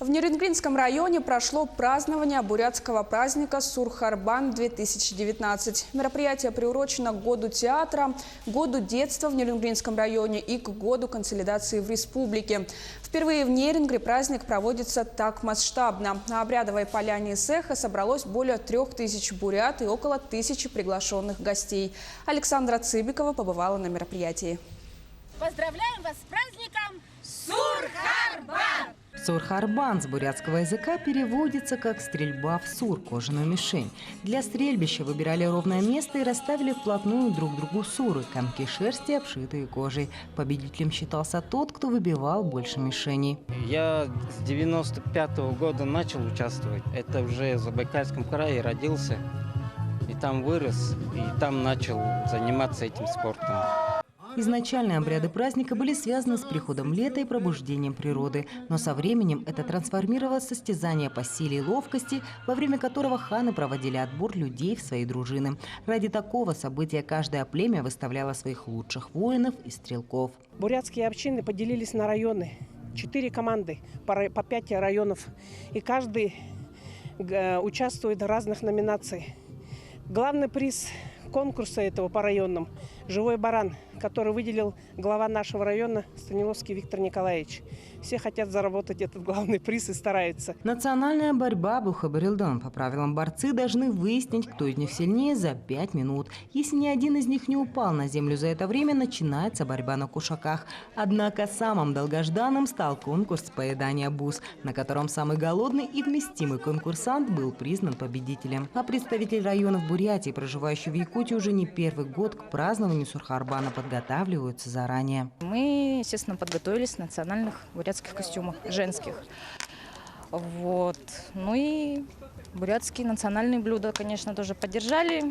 В Нерюнгринском районе прошло празднование бурятского праздника Сурхарбан-2019. Мероприятие приурочено к году театра, году детства в Нерюнгринском районе и к году консолидации в республике. Впервые в Нерюнгри праздник проводится так масштабно. На обрядовой поляне Сеха собралось более 3000 бурят и около 1000 приглашенных гостей. Александра Цыбикова побывала на мероприятии. Поздравляем вас с праздником Сурхарбан! Сурхарбан с бурятского языка переводится как «стрельба в сур» – кожаную мишень. Для стрельбища выбирали ровное место и расставили вплотную друг к другу суры – комки шерсти, обшитые кожей. Победителем считался тот, кто выбивал больше мишеней. Я с 95-го года начал участвовать. Это уже в Забайкальском крае родился. И там вырос, и там начал заниматься этим спортом. Изначально обряды праздника были связаны с приходом лета и пробуждением природы. Но со временем это трансформировалось в состязание по силе и ловкости, во время которого ханы проводили отбор людей в свои дружины. Ради такого события каждое племя выставляло своих лучших воинов и стрелков. Бурятские общины поделились на районы. 4 команды, по 5 районов. И каждый участвует в разных номинациях. Главный приз конкурса этого по районам – живой баран, который выделил глава нашего района Станиловский Виктор Николаевич. Все хотят заработать этот главный приз и стараются. Национальная борьба Бухабарилдан. По правилам борцы должны выяснить, кто из них сильнее за 5 минут. Если ни один из них не упал на землю за это время, начинается борьба на кушаках. Однако самым долгожданным стал конкурс поедания бус, на котором самый голодный и вместимый конкурсант был признан победителем. А представители районов Бурятии, проживающие в Якутии уже не первый год, к празднованию Сурхарбана подготавливаются заранее. Мы, естественно, подготовились в национальных бурятских костюмах, женских. Вот. Ну и бурятские национальные блюда, конечно, тоже поддержали.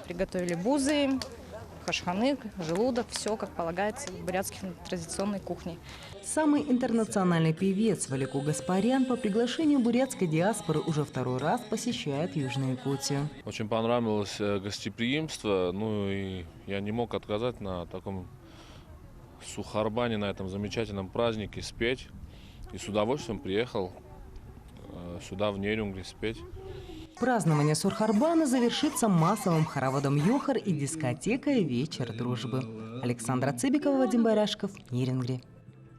Приготовили бузы, хашханы, желудок, все как полагается в бурятских традиционной кухне. Самый интернациональный певец Валику Гаспарян по приглашению бурятской диаспоры уже второй раз посещает Южную Якутию. Очень понравилось гостеприимство, ну и я не мог отказать на таком Сурхарбане, на этом замечательном празднике спеть. И с удовольствием приехал сюда, в Нерюнгри, спеть. Празднование Сурхарбана завершится массовым хороводом Йохар и дискотекой «Вечер дружбы». Александра Цыбикова, Вадим Барашков, Нерюнгри.